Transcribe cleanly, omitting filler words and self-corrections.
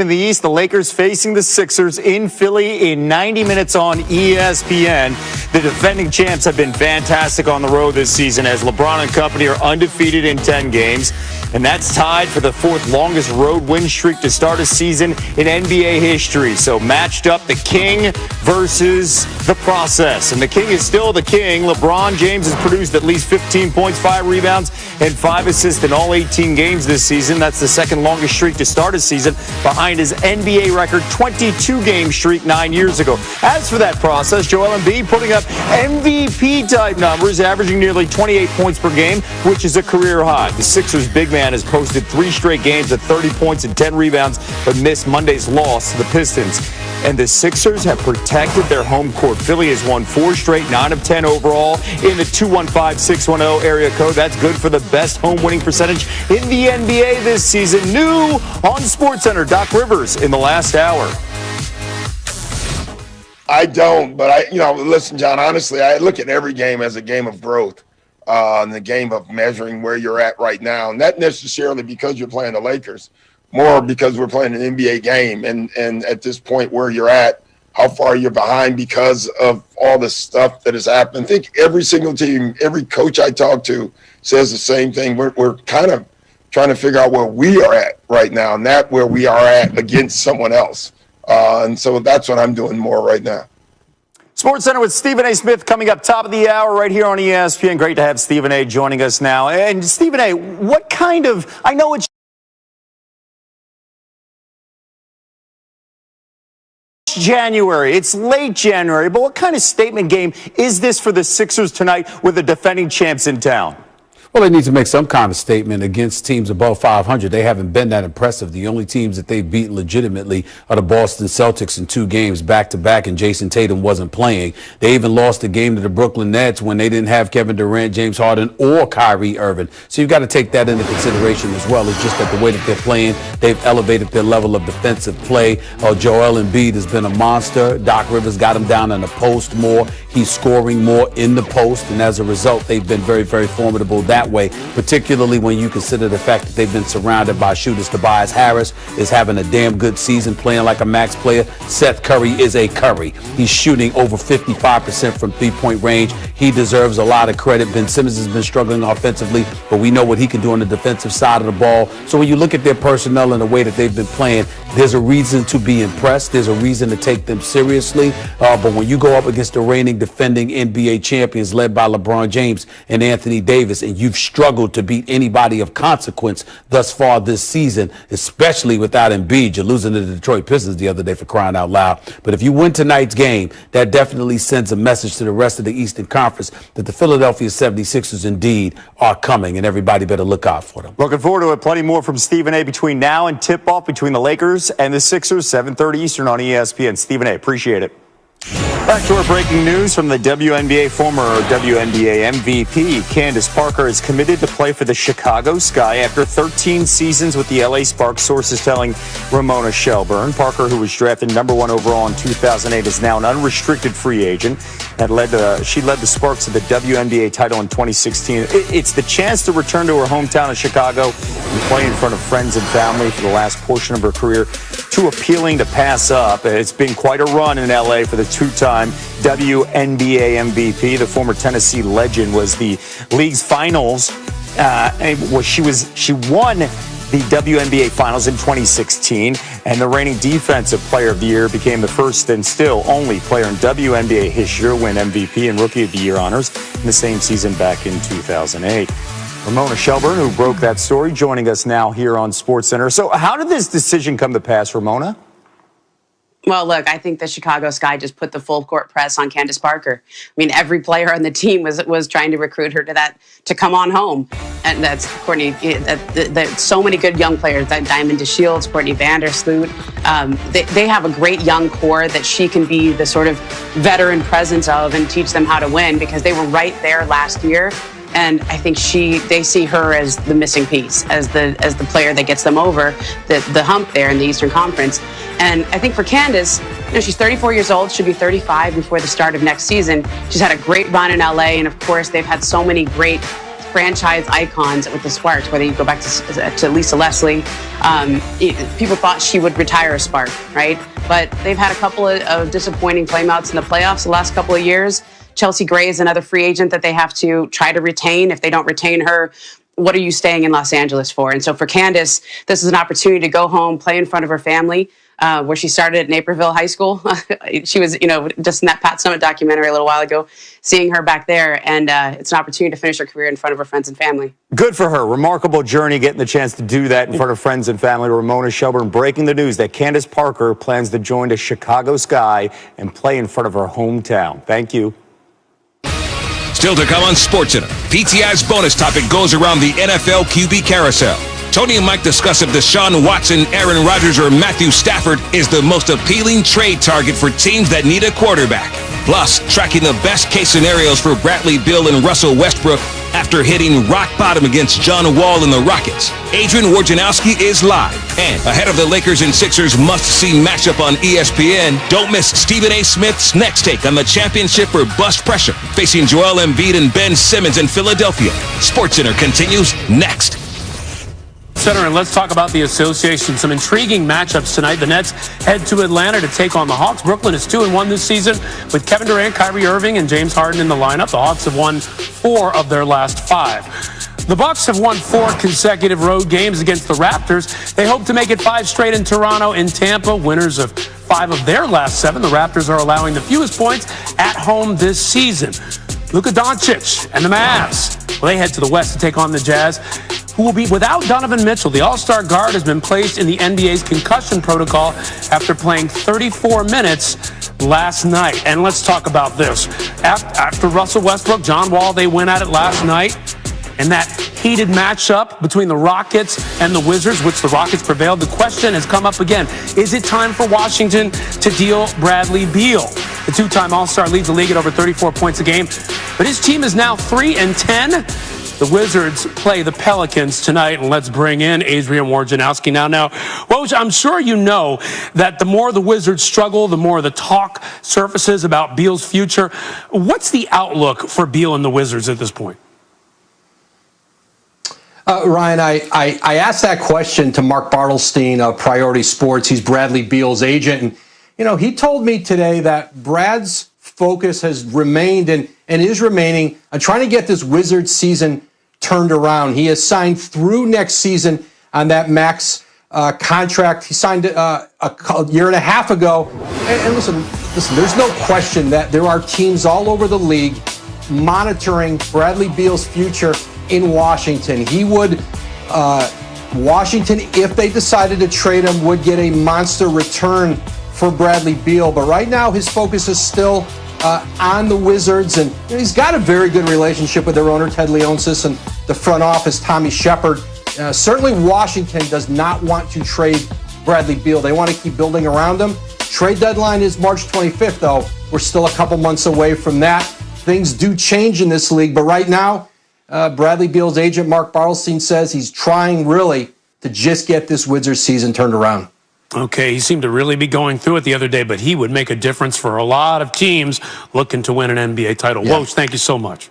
In the East, the Lakers facing the Sixers in Philly in 90 minutes on ESPN. The defending champs have been fantastic on the road this season as LeBron and company are undefeated in 10 games. And that's tied for the fourth longest road win streak to start a season in NBA history. So matched up the king versus the process. And the king is still the king. LeBron James has produced at least 15 points, 5 rebounds, and 5 assists in all 18 games this season. That's the second longest streak to start a season, behind his NBA record 22-game streak 9 years ago. As for that process, Joel Embiid putting up MVP-type numbers, averaging nearly 28 points per game, which is a career high. The Sixers' big man has posted 3 straight games at 30 points and 10 rebounds, but missed Monday's loss to the Pistons. And the Sixers have protected their home court. Philly has won 4 straight, 9 of 10 overall in the 215-610 area code. That's good for the best home winning percentage in the NBA this season. New on SportsCenter, Doc Rivers in the last hour. I don't, but listen, John, honestly, I look at every game as a game of growth. And the game of measuring where you're at right now, not necessarily because you're playing the Lakers, more because we're playing an NBA game, and at this point where you're at, how far you're behind because of all the stuff that has happened. I think every single team, every coach I talk to says the same thing. We're kind of trying to figure out where we are at right now, not where we are at against someone else. And so that's what I'm doing more right now. SportsCenter with Stephen A. Smith coming up top of the hour right here on ESPN. Great to have Stephen A. joining us now. And Stephen A., what kind of, I know it's January, it's late January, but what kind of statement game is this for the Sixers tonight with the defending champs in town? Well, they need to make some kind of statement against teams above 500. They haven't been that impressive. The only teams that they've beaten legitimately are the Boston Celtics in 2 games back-to-back, and Jason Tatum wasn't playing. They even lost a game to the Brooklyn Nets when they didn't have Kevin Durant, James Harden, or Kyrie Irving. So you've got to take that into consideration as well. It's just that the way that they're playing, they've elevated their level of defensive play. Joel Embiid has been a monster. Doc Rivers got him down in the post more. He's scoring more in the post, and as a result, they've been very, very formidable that way, particularly when you consider the fact that they've been surrounded by shooters. Tobias Harris is having a damn good season, playing like a max player. Seth Curry is a Curry. He's shooting over 55% from three-point range. He deserves a lot of credit. Ben Simmons has been struggling offensively, but we know what he can do on the defensive side of the ball. So when you look at their personnel and the way that they've been playing, there's a reason to be impressed. There's a reason to take them seriously. But when you go up against the reigning defending NBA champions led by LeBron James and Anthony Davis, and you've struggled to beat anybody of consequence thus far this season, especially without Embiid. You're losing to the Detroit Pistons the other day, for crying out loud. But if you win tonight's game, that definitely sends a message to the rest of the Eastern Conference that the Philadelphia 76ers indeed are coming, and everybody better look out for them. Looking forward to it. Plenty more from Stephen A. between now and tip-off between the Lakers and the Sixers, 7:30 Eastern on ESPN. Stephen A., appreciate it. Back to our breaking news from the WNBA. Former WNBA MVP Candace Parker is committed to play for the Chicago Sky after 13 seasons with the LA Sparks, sources telling Ramona Shelburne. Parker, who was drafted #1 overall in 2008, is now an unrestricted free agent. She led the Sparks to the WNBA title in 2016. It's the chance to return to her hometown of Chicago and play in front of friends and family for the last portion of her career. Too appealing to pass up. It's been quite a run in LA for the two-time WNBA MVP. The former Tennessee legend was the league's finals. She won the WNBA Finals in 2016, and the reigning Defensive Player of the Year, became the first and still only player in WNBA history to win MVP and Rookie of the Year honors in the same season back in 2008. Ramona Shelburne, who broke that story, joining us now here on SportsCenter. So how did this decision come to pass, Ramona? Well, look, I think the Chicago Sky just put the full court press on Candace Parker. I mean, every player on the team was trying to recruit her to come on home. And that's Courtney. So many good young players. That Diamond DeShields, Courtney Vandersloot. They have a great young core that she can be the sort of veteran presence of and teach them how to win, because they were right there last year. And I think they see her as the missing piece, as the player that gets them over the hump there in the Eastern Conference. And I think for Candace, she's 34 years old, should be 35 before the start of next season. She's had a great run in LA, and of course they've had so many great franchise icons with the Sparks, whether you go back to Lisa Leslie. People thought she would retire a Spark, right? But they've had a couple of disappointing flameouts in the playoffs the last couple of years. Chelsea Gray is another free agent that they have to try to retain. If they don't retain her, what are you staying in Los Angeles for? And so for Candace, this is an opportunity to go home, play in front of her family, where she started at Naperville High School. She was, just in that Pat Summitt documentary a little while ago, seeing her back there. And it's an opportunity to finish her career in front of her friends and family. Good for her. Remarkable journey, getting the chance to do that in front of friends and family. Ramona Shelburne breaking the news that Candace Parker plans to join the Chicago Sky and play in front of her hometown. Thank you. Still to come on SportsCenter, PTI's bonus topic goes around the NFL QB carousel. Tony and Mike discuss if Deshaun Watson, Aaron Rodgers, or Matthew Stafford is the most appealing trade target for teams that need a quarterback. Plus, tracking the best-case scenarios for Bradley Beal and Russell Westbrook after hitting rock bottom against John Wall and the Rockets. Adrian Wojnarowski is live. And ahead of the Lakers and Sixers must-see matchup on ESPN, don't miss Stephen A. Smith's next take on the championship or bust pressure, facing Joel Embiid and Ben Simmons in Philadelphia. SportsCenter continues next. Center, and let's talk about the association. Some intriguing matchups tonight. The Nets head to Atlanta to take on the Hawks. Brooklyn is 2-1 this season with Kevin Durant, Kyrie Irving, and James Harden in the lineup. The Hawks have won 4 of their last 5. The Bucks have won 4 consecutive road games against the Raptors. They hope to make it 5 straight in Toronto and Tampa, winners of 5 of their last 7. The Raptors are allowing the fewest points at home this season. Luka Doncic and the Mavs, well, they head to the West to take on the Jazz, who will be without Donovan Mitchell. The All-Star guard has been placed in the NBA's concussion protocol after playing 34 minutes last night. And let's talk about this. After Russell Westbrook, John Wall, they went at it last night. And that heated matchup between the Rockets and the Wizards, which the Rockets prevailed, the question has come up again. Is it time for Washington to deal Bradley Beal? The 2-time All-Star leads the league at over 34 points a game. But his team is now 3-10. The Wizards play the Pelicans tonight, and let's bring in Adrian Wojnarowski now. Woj, I'm sure you know that the more the Wizards struggle, the more the talk surfaces about Beal's future. What's the outlook for Beal and the Wizards at this point? Ryan, I asked that question to Mark Bartelstein of Priority Sports. He's Bradley Beal's agent. And, he told me today that Brad's focus has remained and is remaining on trying to get this Wizards season turned around. He has signed through next season on that max contract. He signed a year and a half ago. And listen, there's no question that there are teams all over the league monitoring Bradley Beal's future in Washington. He would, Washington, if they decided to trade him, would get a monster return for Bradley Beal. But right now, his focus is still on the Wizards, and he's got a very good relationship with their owner, Ted Leonsis, and the front office, Tommy Shepard. Certainly, Washington does not want to trade Bradley Beal. They want to keep building around him. Trade deadline is March 25th, though. We're still a couple months away from that. Things do change in this league, but right now, Bradley Beal's agent, Mark Bartelstein, says he's trying really to just get this Wizards season turned around. Okay, he seemed to really be going through it the other day, but he would make a difference for a lot of teams looking to win an NBA title. Yeah. Woj, thank you so much.